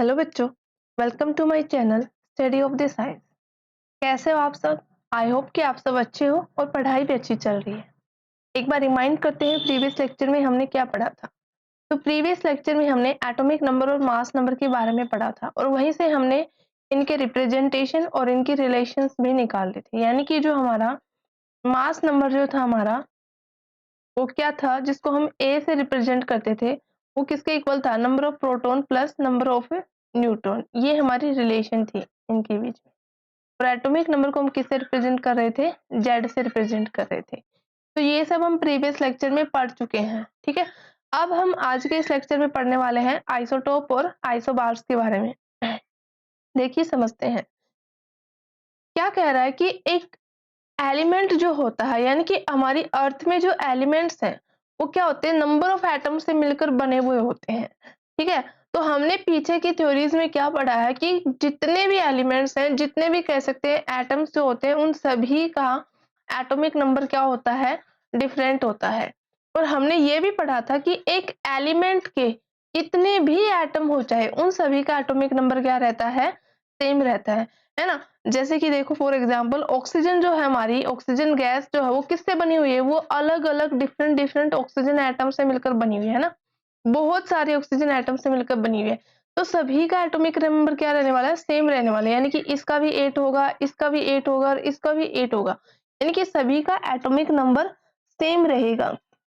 Hello बच्चों, welcome to my channel study of the science. कैसे हो आप सब? आई होप कि आप सब अच्छे हो और पढ़ाई भी अच्छी चल रही है। एक बार रिमाइंड करते हैं प्रीवियस लेक्चर में हमने क्या पढ़ा था। तो प्रीवियस लेक्चर में हमने एटॉमिक नंबर और मास नंबर के बारे में पढ़ा था और वहीं से हमने इनके रिप्रेजेंटेशन और इनकी रिलेशंस भी निकाल ली थी। यानी कि जो हमारा मास नंबर जो था हमारा, वो क्या था जिसको हम ए से रिप्रेजेंट करते थे, वो किसके इक्वल था? Number of proton plus number of neutron. ये हमारी रिलेशन थी इनके बीच में। और एटॉमिक नंबर को हम किससे रिप्रेजेंट कर रहे थे? जेड से रिप्रेजेंट कर रहे थे। तो ये सब हम प्रीवियस लेक्चर में पढ़ चुके हैं, ठीक है। अब हम आज के इस लेक्चर में पढ़ने वाले हैं आइसोटोप और आइसोबार्स के बारे में। देखिए समझते हैं क्या कह रहा है कि एक एलिमेंट जो होता है, यानी कि हमारी अर्थ में जो एलिमेंट्स हैं वो क्या होते हैं? नंबर ऑफ एटम से मिलकर बने हुए होते हैं, ठीक है। तो हमने पीछे की थ्योरीज में क्या पढ़ा है कि जितने भी एलिमेंट्स हैं, जितने भी कह सकते हैं एटम्स जो होते हैं, उन सभी का एटॉमिक नंबर क्या होता है? डिफरेंट होता है। और हमने ये भी पढ़ा था कि एक एलिमेंट के कितने भी एटम हो चाहे, उन सभी का एटॉमिक नंबर क्या रहता है? सेम रहता है ना। जैसे कि देखो फॉर एग्जांपल ऑक्सीजन जो है, हमारी ऑक्सीजन गैस जो है वो किससे बनी हुई है? वो अलग अलग डिफरेंट डिफरेंट ऑक्सीजन एटम से मिलकर बनी हुई है ना। बहुत सारे ऑक्सीजन एटम से मिलकर बनी हुई है। तो सभी का एटॉमिक नंबर क्या रहने वाला है? सेम रहने वाला है। यानी कि इसका भी 8 होगा, इसका भी 8 होगा और इसका भी 8 होगा। यानी कि सभी का एटॉमिक नंबर सेम रहेगा,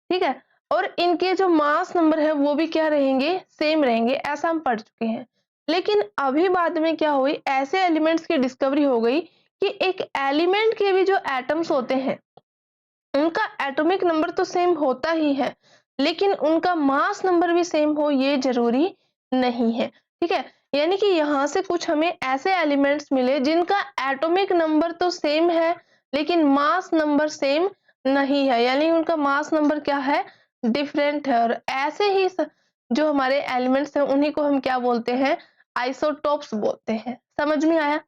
ठीक है। और इनके जो मास नंबर है वो भी क्या रहेंगे? सेम रहेंगे। ऐसा हम पढ़ चुके हैं। लेकिन अभी बाद में क्या हुई? ऐसे एलिमेंट्स की डिस्कवरी हो गई कि एक एलिमेंट के भी जो एटम्स होते हैं उनका एटॉमिक नंबर तो सेम होता ही है, लेकिन उनका मास नंबर भी सेम हो ये जरूरी नहीं है, ठीक है। यानी कि यहाँ से कुछ हमें ऐसे एलिमेंट्स मिले जिनका एटॉमिक नंबर तो सेम है लेकिन मास नंबर सेम नहीं है, यानी उनका मास नंबर क्या है? डिफरेंट है। और ऐसे ही जो हमारे एलिमेंट्स हैं उन्हीं को हम क्या बोलते हैं? आइसोटोप्स बोलते हैं। समझ में आया?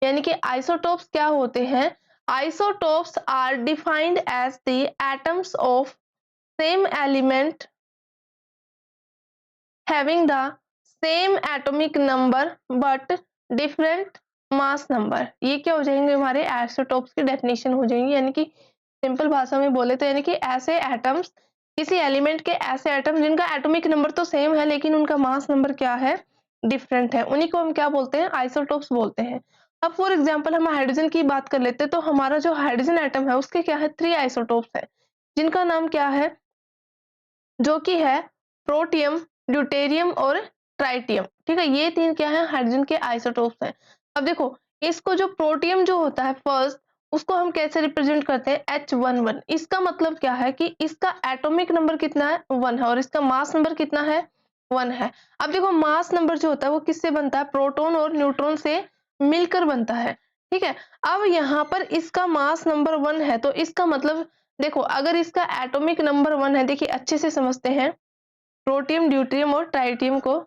यानी कि आइसोटोप्स क्या होते हैं? Isotopes are defined as the atoms of same element having the same atomic number but different mass number। ये क्या हो जाएंगे? हमारे आइसोटोप्स की डेफिनेशन हो जाएंगी। यानी कि सिंपल भाषा में बोले तो यानी कि ऐसे एटम्स, किसी एलिमेंट के ऐसे एटम जिनका एटॉमिक नंबर तो सेम है लेकिन उनका मास नंबर क्या है? डिफरेंट है। उन्हीं को हम क्या बोलते हैं? आइसोटोप्स बोलते हैं। अब फॉर एग्जांपल हम हाइड्रोजन की बात कर लेते हैं, तो हमारा जो हाइड्रोजन एटम है उसके क्या है? 3 आइसोटोप्स है, जिनका नाम क्या है? जो कि है प्रोटियम, ड्यूटेरियम और ट्राइटियम, ठीक है। ये 3 क्या है? हाइड्रोजन के आइसोटोप्स हैं। अब देखो इसको जो प्रोटियम जो होता है फर्स्ट, उसको हम कैसे रिप्रेजेंट करते हैं? H11। इसका मतलब क्या है कि इसका एटॉमिक नंबर कितना है? 1 है और इसका मास नंबर कितना है? 1 है। अब देखो मास नंबर जो होता है वो किससे बनता है? प्रोटॉन और न्यूट्रॉन से मिलकर बनता है, ठीक है। अब यहाँ पर इसका मास नंबर 1 है तो इसका मतलब देखो अगर इसका एटॉमिक नंबर 1 है, देखिए अच्छे से समझते हैं। प्रोटियम, ड्यूटेरियम और ट्राइटियम को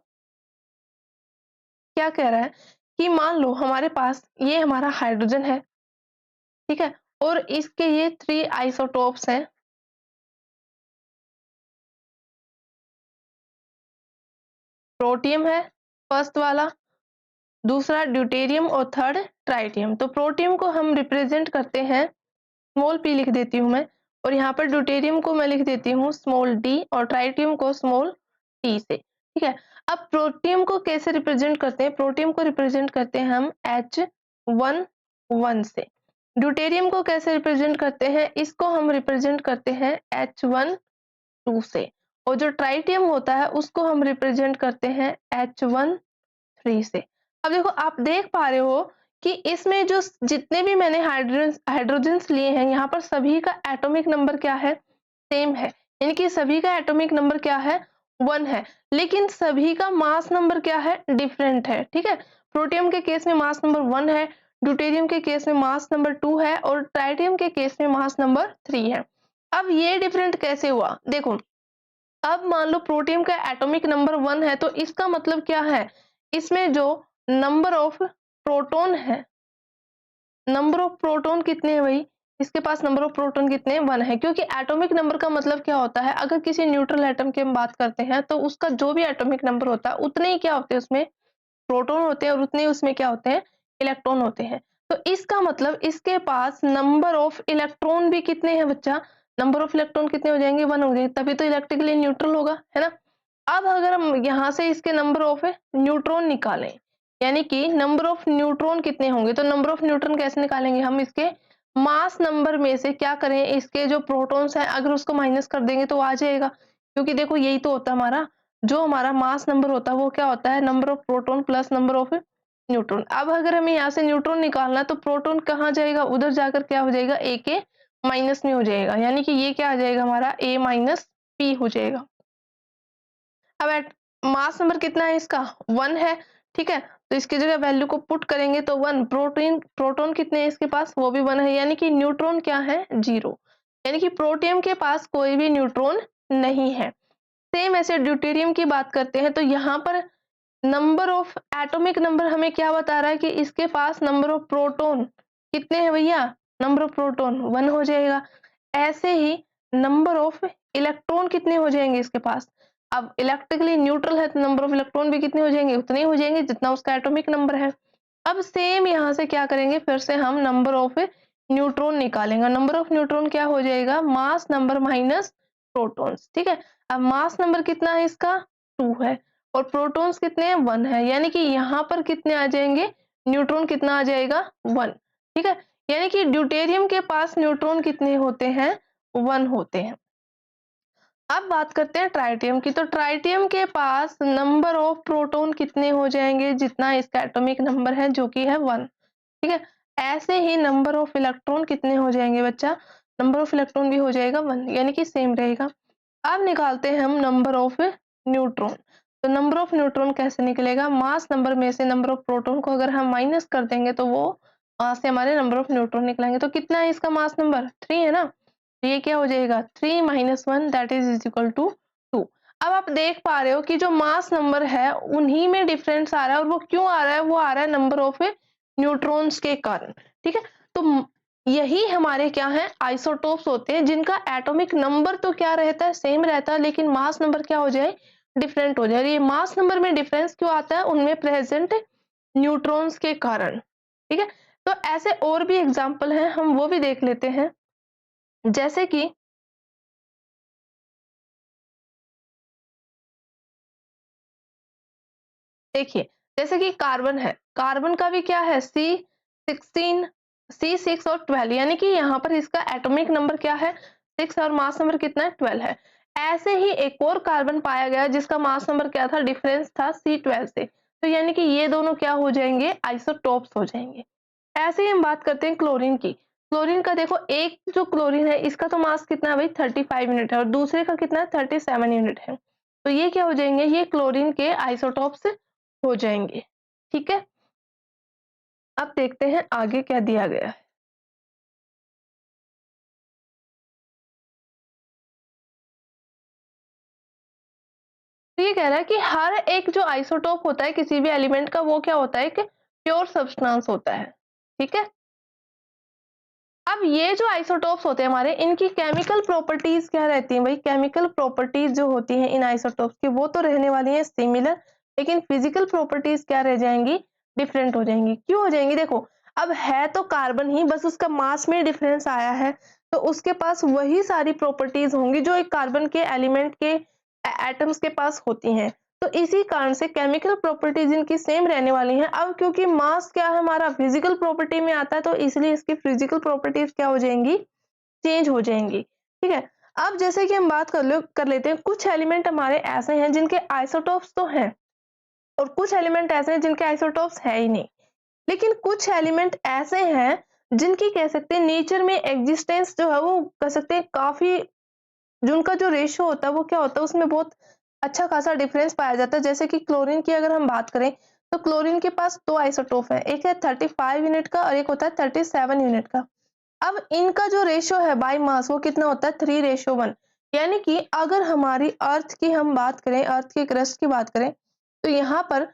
क्या कह रहा है कि मान लो हमारे पास ये हमारा हाइड्रोजन है, ठीक है, और इसके ये 3 आइसोटोप्स हैं। प्रोटियम है फर्स्ट वाला, दूसरा ड्यूटेरियम और थर्ड ट्राइटियम। तो प्रोटियम को हम रिप्रेजेंट करते हैं, स्मॉल p लिख देती हूँ मैं, और यहाँ पर ड्यूटेरियम को मैं लिख देती हूँ स्मॉल d और ट्राइटियम को स्मॉल t से, ठीक है। अब प्रोटियम को कैसे रिप्रेजेंट करते हैं? प्रोटियम को रिप्रेजेंट करते हैं हम H11 से। ड्यूटेरियम को कैसे रिप्रेजेंट करते हैं? इसको हम रिप्रेजेंट करते हैं H12 से। और जो ट्राइटियम होता है उसको हम रिप्रेजेंट करते हैं H13 से। अब देखो आप देख पा रहे हो कि इसमें जो जितने भी मैंने हाइड्रोजन्स लिए हैं, यहाँ पर सभी का एटॉमिक नंबर क्या है? सेम है। यानी कि सभी का एटॉमिक नंबर क्या है? 1 है। लेकिन सभी का मास नंबर क्या है? डिफरेंट है, ठीक है। प्रोटियम के केस में मास नंबर 1 है, ड्यूटेरियम के केस में मास नंबर 2 है और ट्राइटियम के केस में मास नंबर 3 है। अब ये डिफरेंट कैसे हुआ? देखो अब मान लो प्रोटियम का एटॉमिक नंबर 1 है तो इसका मतलब क्या है? इसमें जो नंबर ऑफ प्रोटॉन है, नंबर ऑफ प्रोटॉन कितने हैं भाई? इसके पास नंबर ऑफ प्रोटॉन कितने हैं? 1 है। क्योंकि एटॉमिक नंबर का मतलब क्या होता है? अगर किसी न्यूट्रल एटम की हम बात करते हैं तो उसका जो भी एटॉमिक नंबर होता है उतने ही क्या होते हैं उसमें? प्रोटॉन होते हैं और उतने उसमें क्या होते हैं, इलेक्ट्रॉन होते हैं। तो इसका मतलब इसके पास नंबर ऑफ इलेक्ट्रॉन भी कितने हैं बच्चा, नंबर ऑफ इलेक्ट्रॉन कितने हो जाएंगे, 1 हो गए, तभी तो इलेक्ट्रिकली न्यूट्रल होगा, है ना। अब अगर हम यहाँ से इसके नंबर ऑफ न्यूट्रॉन निकालें, यानी कि नंबर ऑफ न्यूट्रॉन कितने होंगे, तो नंबर ऑफ न्यूट्रॉन कैसे निकालेंगे, हम इसके मास नंबर में से क्या करें, इसके जो प्रोटॉन्स हैं अगर उसको माइनस कर देंगे तो आ जाएगा, क्योंकि देखो यही तो होता है हमारा, जो हमारा मास नंबर होता है वो क्या होता है, number of proton plus number of neutron. अब अगर हमें यहाँ से न्यूट्रॉन निकालना है तो प्रोटॉन कहाँ जाएगा, उधर जाकर क्या हो जाएगा, ए के माइनस में हो जाएगा, यानी कि ये क्या आ जाएगा हमारा ए माइनस पी हो जाएगा। अब एट मास नंबर कितना है इसका, 1 है, ठीक है, तो इसकी जगह वैल्यू को पुट करेंगे तो 1, प्रोटॉन कितने हैं इसके पास, वो भी 1 है, यानी कि न्यूट्रॉन क्या है, 0, यानी कि प्रोटियम के पास कोई भी न्यूट्रॉन नहीं है। सेम ऐसे ड्यूटेरियम की बात करते हैं तो यहाँ पर नंबर ऑफ एटॉमिक नंबर हमें क्या बता रहा है कि इसके पास नंबर ऑफ प्रोटॉन कितने हैं भैया, नंबर ऑफ प्रोटॉन 1 हो जाएगा। ऐसे ही नंबर ऑफ इलेक्ट्रॉन कितने हो जाएंगे इसके पास, अब इलेक्ट्रिकली न्यूट्रल है तो नंबर ऑफ इलेक्ट्रॉन भी कितने हो जाएंगे, उतने ही हो जाएंगे जितना उसका एटॉमिक नंबर है। अब सेम यहाँ से क्या करेंगे, फिर से हम नंबर ऑफ न्यूट्रॉन निकालेंगे, नंबर ऑफ न्यूट्रॉन क्या हो जाएगा, मास नंबर माइनस प्रोटॉन्स, ठीक है। अब मास नंबर कितना है इसका, 2 है, और प्रोटॉन्स कितने हैं, 1 है, यानी कि यहाँ पर कितने आ जाएंगे, न्यूट्रॉन कितना आ जाएगा, 1, ठीक है, यानी कि ड्यूटेरियम के पास न्यूट्रॉन कितने होते हैं, 1 होते हैं। अब बात करते हैं ट्राइटियम की, तो ट्राइटियम के पास नंबर ऑफ प्रोटॉन कितने हो जाएंगे, जितना इसका एटॉमिक नंबर है जो कि है 1, ठीक है। ऐसे ही नंबर ऑफ इलेक्ट्रॉन कितने हो जाएंगे बच्चा, नंबर ऑफ इलेक्ट्रॉन भी हो जाएगा 1, यानी कि सेम रहेगा। अब निकालते हैं हम नंबर ऑफ न्यूट्रॉन, तो नंबर ऑफ न्यूट्रॉन कैसे निकलेगा, मास नंबर में से नंबर ऑफ प्रोटॉन को अगर हम माइनस कर देंगे तो वो वहां से हमारे नंबर ऑफ न्यूट्रॉन निकलेंगे। तो कितना है इसका मास नंबर, 3 है ना, तो ये क्या हो जाएगा, 3 minus 1 that is equal to 2। अब आप देख पा रहे हो कि जो मास नंबर है उन्हीं में डिफरेंस आ रहा है, और वो क्यों आ रहा है, वो आ रहा है नंबर ऑफ न्यूट्रॉन्स के कारण, ठीक है। तो यही हमारे क्या है, आइसोटोप्स होते हैं जिनका एटॉमिक नंबर तो क्या रहता है, सेम रहता है, लेकिन मास नंबर क्या हो जाए, डिफरेंट हो जाए। ये मास नंबर में डिफरेंस क्यों आता है, उनमें प्रेजेंट न्यूट्रॉन्स के कारण, ठीक है। तो ऐसे और भी एग्जाम्पल हैं, हम वो भी देख लेते हैं, जैसे कि देखिए, जैसे कि कार्बन है, कार्बन का भी क्या है, C16, C6 और 12, यानी कि यहाँ पर इसका एटॉमिक नंबर क्या है, 6 और मास नंबर कितना है, 12 है। ऐसे ही एक और कार्बन पाया गया जिसका मास नंबर क्या था, डिफरेंस था C12 से, तो यानी कि ये दोनों क्या हो जाएंगे, आइसोटोप्स हो जाएंगे। ऐसे ही हम बात करते हैं क्लोरीन की, क्लोरीन का देखो, एक जो क्लोरीन है इसका तो मास कितना है भाई, 35 यूनिट है, और दूसरे का कितना है, 37 यूनिट है, तो ये क्या हो जाएंगे, ये क्लोरीन के आइसोटोप्स हो जाएंगे, ठीक है। अब देखते हैं आगे क्या दिया गया है। तो ये कह रहा है कि हर एक जो आइसोटोप होता है किसी भी एलिमेंट का, वो क्या होता है कि प्योर सब्सटेंस होता है, ठीक है। अब ये जो आइसोटोप्स होते हैं हमारे, इनकी केमिकल प्रॉपर्टीज क्या रहती हैं भाई, केमिकल प्रॉपर्टीज जो होती हैं इन आइसोटोप्स की वो तो रहने वाली हैं सिमिलर, लेकिन फिजिकल प्रॉपर्टीज क्या रह जाएंगी, डिफरेंट हो जाएंगी। क्यों हो जाएंगी, देखो अब है तो कार्बन ही, बस उसका मास में डिफरेंस आया है, तो उसके पास वही सारी प्रॉपर्टीज होंगी जो एक कार्बन के एलिमेंट के एटम्स के पास होती हैं, तो इसी कारण से केमिकल प्रॉपर्टीज इनकी सेम रहने वाली हैं। अब क्योंकि मास क्या है हमारा, फिजिकल प्रॉपर्टी में आता है, तो इसलिए इसकी फिजिकल प्रॉपर्टीज क्या हो जाएंगी, चेंज हो जाएंगी, ठीक है। अब जैसे कि हम बात कर लेते हैं, कुछ एलिमेंट हमारे ऐसे हैं जिनके आइसोटोप्स तो हैं, और कुछ एलिमेंट ऐसे हैं जिनके आइसोटोप्स है ही नहीं, लेकिन कुछ एलिमेंट ऐसे हैं जिनकी कह सकते हैं नेचर में एग्जिस्टेंस जो है वो कह सकते हैं काफी, जो उनका जो रेशियो होता है वो क्या होता है, उसमें बहुत अच्छा खासा डिफरेंस पाया जाता है। जैसे कि क्लोरीन की अगर हम बात करें तो क्लोरीन के पास 2 आइसोटोप है, एक है 35 यूनिट का और एक होता है 37 यूनिट का। अब इनका जो रेशियो है बाय मास वो कितना होता है, 3:1, यानी कि अगर हमारी अर्थ की हम बात करें, अर्थ के क्रस्ट की बात करें, तो यहाँ पर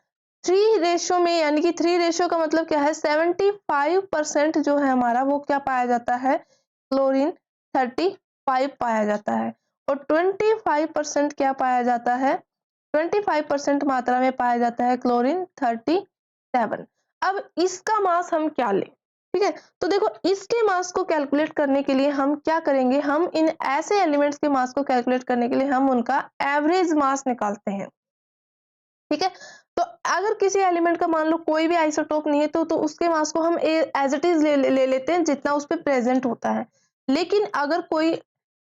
3 रेशियो में, यानी कि 3 रेशियो का मतलब क्या है, 75% जो है हमारा वो क्या पाया जाता है, क्लोरीन 35 पाया जाता है, और 25% क्या पाया जाता है, 25% मात्रा में पाया जाता है क्लोरीन 37। अब इसका मास हम क्या लें, ठीक है। तो देखो इसके मास को कैलकुलेट करने के लिए हम क्या करेंगे, हम इन ऐसे एलिमेंट्स के मास को कैलकुलेट करने के लिए हम उनका एवरेज मास निकालते हैं, ठीक है। तो अगर किसी एलिमेंट का मान लो कोई भी आइसोटोप नहीं है तो उसके मास को हम एज इट इज ले लेते हैं जितना उस पर प्रेजेंट होता है। लेकिन अगर कोई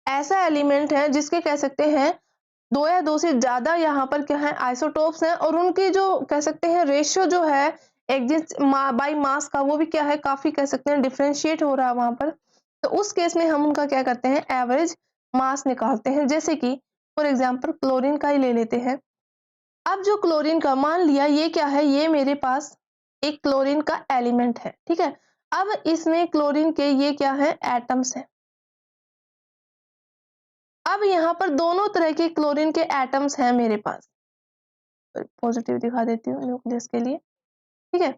ऐसा एलिमेंट है जिसके कह सकते हैं दो या दो से ज्यादा यहाँ पर क्या है आइसोटोप्स हैं और उनकी जो कह सकते हैं रेशियो जो है एक्सिस्ट बाय मास का वो भी क्या है काफी कह सकते हैं डिफरेंशिएट हो रहा है वहां पर, तो उस केस में हम उनका क्या करते हैं एवरेज मास निकालते हैं। जैसे कि फॉर एग्जांपल क्लोरीन का ही ले लेते हैं। अब जो क्लोरीन का मान लिया ये क्या है, ये मेरे पास एक क्लोरीन का एलिमेंट है, ठीक है। अब इसमें क्लोरीन के ये क्या है एटम्स हैं। अब यहाँ पर दोनों तरह के क्लोरीन के एटम्स हैं मेरे पास, पॉजिटिव दिखा देती हूँ न्यूक्लियस के लिए, ठीक है।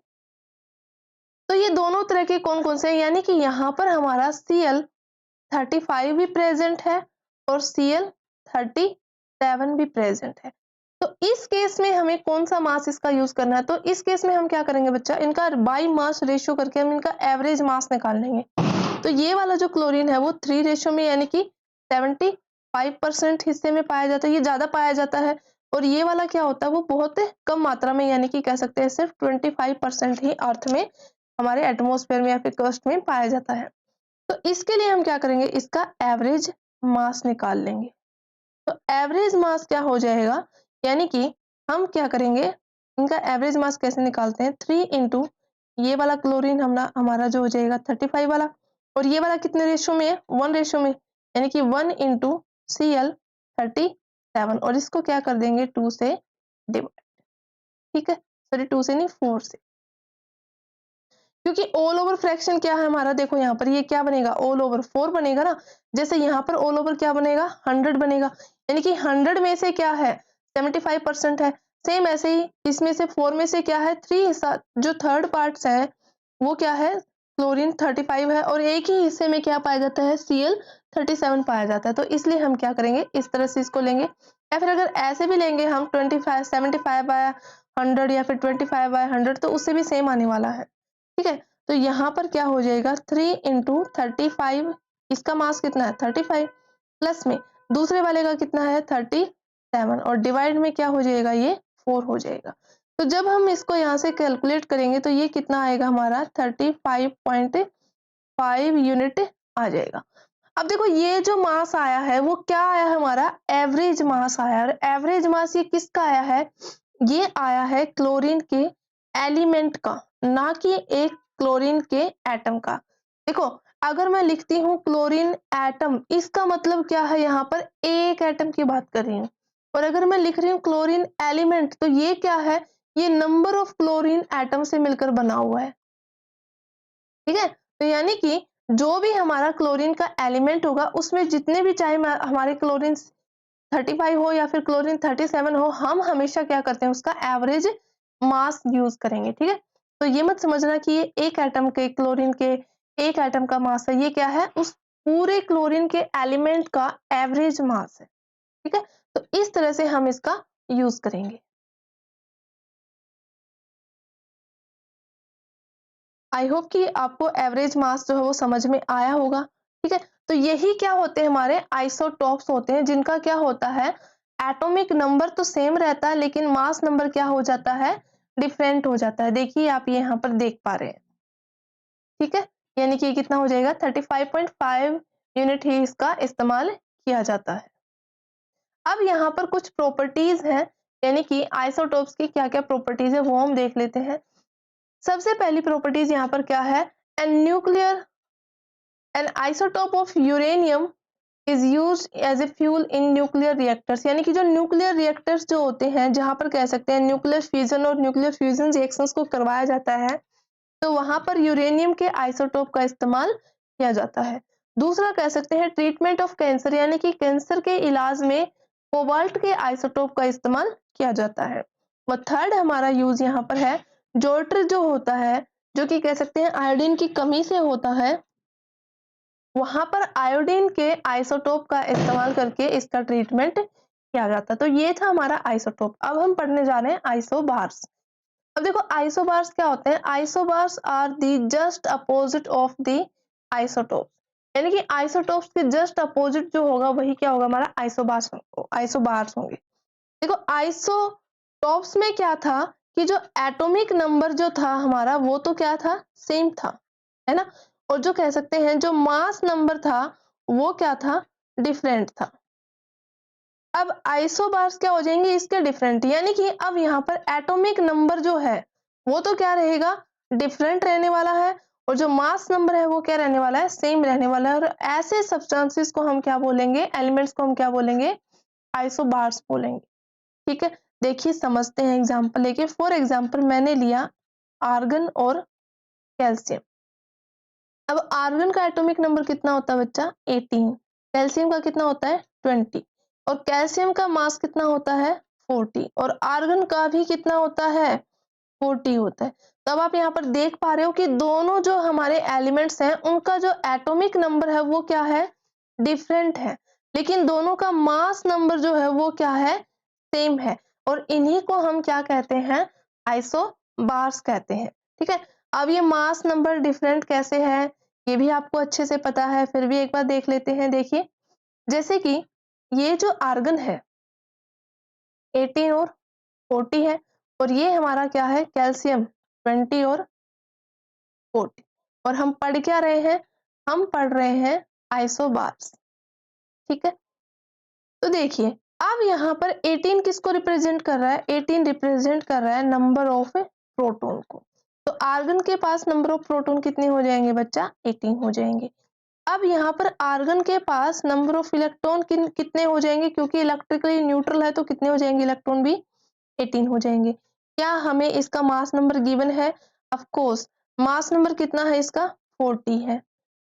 तो ये दोनों तरह के कौन कौन से हैं, यानी कि यहाँ पर हमारा Cl35 भी प्रेजेंट है और Cl37 भी प्रेजेंट है। तो इस केस में हमें कौन सा मास इसका यूज करना है, तो इस केस में हम क्या करेंगे बच्चा, इनका बाई मास रेशियो करके हम इनका एवरेज मास निकाल लेंगे। तो ये वाला जो क्लोरीन है वो 3 रेशियो में यानी कि 75% हिस्से में पाया जाता है, ये ज्यादा पाया जाता है। और ये वाला क्या होता है वो बहुत कम मात्रा में यानी कि कह सकते हैं सिर्फ 25% ही अर्थ में हमारे एटमॉस्फेयर में या फिर क्रस्ट में पाया जाता है। तो इसके लिए हम क्या करेंगे, इसका एवरेज मास निकाल लेंगे। तो एवरेज मास क्या हो जाएगा, यानी कि हम क्या करेंगे, इनका एवरेज मास कैसे निकालते हैं, 3 इंटू ये वाला क्लोरीन हमारा जो हो जाएगा 35 वाला, और ये वाला कितने रेशियो में है 1 रेशियो में, यानी कि 1 इंटू Cl37 और इसको क्या कर देंगे 2 से डिवाइड, ठीक है। सॉरी 2 से नहीं 4 से, क्योंकि ऑल ओवर फ्रैक्शन क्या है हमारा, देखो यहाँ पर ये क्या बनेगा ऑल ओवर 4 बनेगा ना, जैसे यहाँ पर ऑल ओवर क्या बनेगा 100 बनेगा, यानी कि 100 में से क्या है 75% है। सेम ऐसे ही इसमें से 4 में से क्या है 3 हिस्सा, जो थर्ड पार्ट्स है वो क्या है क्लोरीन 35 है और एक ही हिस्से में क्या पाया जाता है Cl37 पाया जाता है। तो इसलिए हम क्या करेंगे इस तरह से इसको लेंगे, या फिर अगर ऐसे भी लेंगे हम 75/100 या फिर 25/100 तो उससे भी सेम आने वाला है, ठीक है। तो यहाँ पर क्या हो जाएगा 3 इंटू 35, इसका मास कितना है 35, प्लस में दूसरे वाले का कितना है 37 और डिवाइड में क्या हो जाएगा ये 4 हो जाएगा। तो जब हम इसको यहाँ से कैलकुलेट करेंगे तो ये कितना आएगा हमारा 35.5 यूनिट आ जाएगा। अब देखो ये जो मास आया है वो क्या आया है हमारा एवरेज मास आया है, और एवरेज मास ये किसका आया है, ये आया है क्लोरीन के एलिमेंट का, ना कि एक क्लोरीन के एटम का। देखो अगर मैं लिखती हूँ क्लोरीन एटम, इसका मतलब क्या है यहाँ पर एक एटम की बात कर रही हूँ, और अगर मैं लिख रही हूँ क्लोरीन एलिमेंट तो ये क्या है, ये नंबर ऑफ क्लोरीन एटम से मिलकर बना हुआ है, ठीक है। तो यानी कि जो भी हमारा क्लोरीन का एलिमेंट होगा उसमें जितने भी चाहे हमारे क्लोरीन 35 हो या फिर क्लोरीन 37 हो, हम हमेशा क्या करते हैं उसका एवरेज मास यूज करेंगे, ठीक है। तो ये मत समझना कि ये एक एटम के क्लोरीन के एक एटम का मास है, ये क्या है उस पूरे क्लोरीन के एलिमेंट का एवरेज मास है, ठीक है। तो इस तरह से हम इसका यूज करेंगे। आई होप कि आपको एवरेज मास जो है वो समझ में आया होगा, ठीक है। तो यही क्या होते हैं हमारे आइसोटॉप्स होते हैं, जिनका क्या होता है एटॉमिक नंबर तो सेम रहता है लेकिन मास नंबर क्या हो जाता है डिफरेंट हो जाता है। देखिए आप ये यहाँ पर देख पा रहे हैं, ठीक है। यानी कि कितना हो जाएगा 35.5 यूनिट ही इसका इस्तेमाल किया जाता है। अब यहाँ पर कुछ प्रॉपर्टीज हैं, यानी कि आइसोटॉप्स की क्या क्या प्रॉपर्टीज है वो हम देख लेते हैं। सबसे पहली प्रॉपर्टीज यहाँ पर क्या है, an isotope of uranium is use as a fuel in nuclear reactors, यानी कि जो न्यूक्लियर रिएक्टर्स जो होते हैं जहां पर कह सकते हैं न्यूक्लियर फ्यूजन और न्यूक्लियर फ्यूजन रिएक्शंस को करवाया जाता है, तो वहां पर यूरेनियम के आइसोटोप का इस्तेमाल किया जाता है। दूसरा कह सकते हैं ट्रीटमेंट ऑफ कैंसर, यानी कि कैंसर के इलाज में कोबाल्ट के आइसोटोप का इस्तेमाल किया जाता है। और थर्ड हमारा यूज यहाँ पर है जोल्टर जो होता है, जो कि कह सकते हैं आयोडीन की कमी से होता है, वहां पर आयोडीन के आइसोटोप का इस्तेमाल करके इसका ट्रीटमेंट किया जाता है। तो ये था हमारा आइसोटोप। अब हम पढ़ने जा रहे हैं आइसोबार्स। अब देखो आइसोबार्स क्या होते हैं? Isobars are the just opposite of the isotope, यानी कि आइसोटोप्स के जस्ट अपोजिट जो होगा वही क्या होगा? हमारा आइसोबार्स होंगे। देखो आइसोटॉप्स में क्या था कि जो एटॉमिक नंबर जो था हमारा वो तो क्या था? सेम था, है ना? और जो कह सकते हैं जो मास नंबर था वो क्या था? डिफरेंट था। अब आइसोबार्स क्या हो जाएंगे? इसके डिफरेंट, यानी कि अब यहाँ पर एटॉमिक नंबर जो है वो तो क्या रहेगा? डिफरेंट रहने वाला है, और जो मास नंबर है वो क्या रहने वाला है? सेम रहने वाला है। और ऐसे सब्सटेंसेस को हम क्या बोलेंगे? एलिमेंट्स को हम क्या बोलेंगे? आइसोबार्स बोलेंगे। ठीक है, देखिए समझते हैं एग्जांपल लेके। फॉर एग्जांपल मैंने लिया आर्गन और कैल्शियम। अब आर्गन का एटॉमिक नंबर कितना होता है बच्चा? 18। कैल्शियम का कितना होता है? 20। और कैल्शियम का मास कितना होता है? 40। और आर्गन का भी कितना होता है? 40 होता है। तो अब आप यहाँ पर देख पा रहे हो कि दोनों जो हमारे एलिमेंट्स हैं उनका जो एटॉमिक नंबर है वो क्या है? डिफरेंट है, लेकिन दोनों का मास नंबर जो है वो क्या है? सेम है। और इन्हीं को हम क्या कहते हैं? आइसोबार्स कहते हैं। ठीक है, अब ये मास नंबर डिफरेंट कैसे है ये भी आपको अच्छे से पता है, फिर भी एक बार देख लेते हैं। देखिए जैसे कि ये जो आर्गन है 18 और 40 है, और ये हमारा क्या है? कैल्शियम 20 और 40। और हम पढ़ क्या रहे हैं? हम पढ़ रहे हैं आइसोबार्स। ठीक है, तो देखिए अब यहाँ पर 18 किसको रिप्रेजेंट कर रहा है? 18 रिप्रेजेंट कर रहा है नंबर ऑफ प्रोटॉन को। तो आर्गन के पास नंबर ऑफ प्रोटॉन कितने हो जाएंगे बच्चा? 18 हो जाएंगे। अब यहाँ पर आर्गन के पास नंबर ऑफ इलेक्ट्रॉन कितने हो जाएंगे? क्योंकि इलेक्ट्रिकली न्यूट्रल है तो कितने हो जाएंगे? इलेक्ट्रॉन भी 18 हो जाएंगे। क्या हमें इसका मास नंबर गिवन है? ऑफ कोर्स, मास नंबर कितना है इसका? 40 है।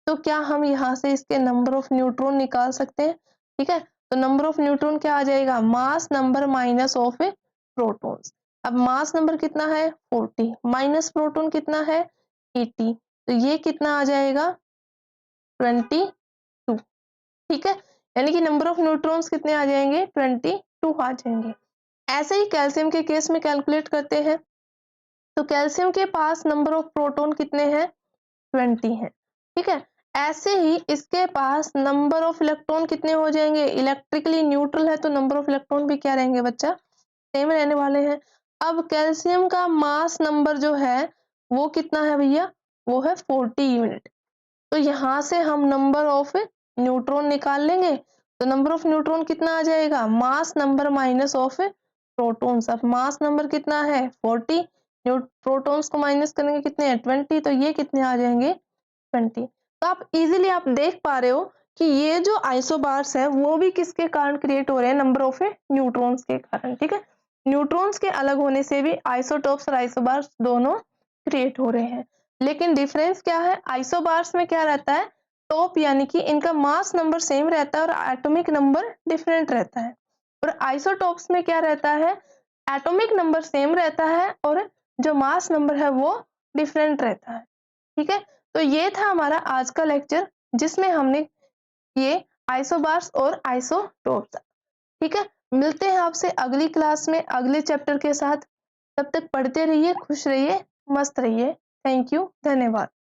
तो क्या हम यहाँ से इसके नंबर ऑफ न्यूट्रॉन निकाल सकते हैं? ठीक है, तो नंबर ऑफ न्यूट्रॉन क्या आ जाएगा? Mass number minus of protons. अब मास नंबर कितना है? 40 माइनस प्रोटॉन कितना है? 80। तो ये कितना आ जाएगा? 22। ठीक है, यानी कि नंबर ऑफ न्यूट्रॉन्स कितने आ जाएंगे? 22 आ जाएंगे। ऐसे ही कैल्शियम के केस में कैलकुलेट करते हैं। तो कैल्शियम के पास नंबर ऑफ प्रोटॉन कितने हैं? 20 है। ठीक है, ऐसे ही इसके पास नंबर ऑफ इलेक्ट्रॉन कितने हो जाएंगे? इलेक्ट्रिकली न्यूट्रल है तो नंबर ऑफ इलेक्ट्रॉन भी क्या रहेंगे बच्चा? सेम रहने वाले हैं। अब कैल्शियम का मास नंबर जो है वो कितना है भैया? वो है 40 यूनिट। तो यहाँ से हम नंबर ऑफ न्यूट्रॉन निकाल लेंगे। तो नंबर ऑफ न्यूट्रॉन कितना आ जाएगा? Mass number minus of protons. अब मास नंबर कितना है? 40, प्रोटॉन्स को माइनस करेंगे कितने हैं? 20। तो ये कितने आ जाएंगे? 20। तो आप इजीली आप देख पा रहे हो कि ये जो आइसोबार्स है वो भी किसके कारण क्रिएट हो रहे हैं? नंबर ऑफ न्यूट्रॉन्स के कारण। ठीक है, न्यूट्रॉन्स के अलग होने से भी आइसोटॉप्स और आइसोबार्स दोनों क्रिएट हो रहे हैं। लेकिन डिफरेंस क्या है? आइसोबार्स में क्या रहता है? टॉप यानी कि इनका मास नंबर सेम रहता है और एटॉमिक नंबर डिफरेंट रहता है। और आइसोटॉप्स में क्या रहता है? एटॉमिक नंबर सेम रहता है और जो मास नंबर है वो डिफरेंट रहता है। ठीक है, तो ये था हमारा आज का लेक्चर जिसमें हमने ये आइसोबार्स और आइसोटोप्स। ठीक है, मिलते हैं आपसे अगली क्लास में अगले चैप्टर के साथ। तब तक पढ़ते रहिए, खुश रहिए, मस्त रहिए। थैंक यू, धन्यवाद।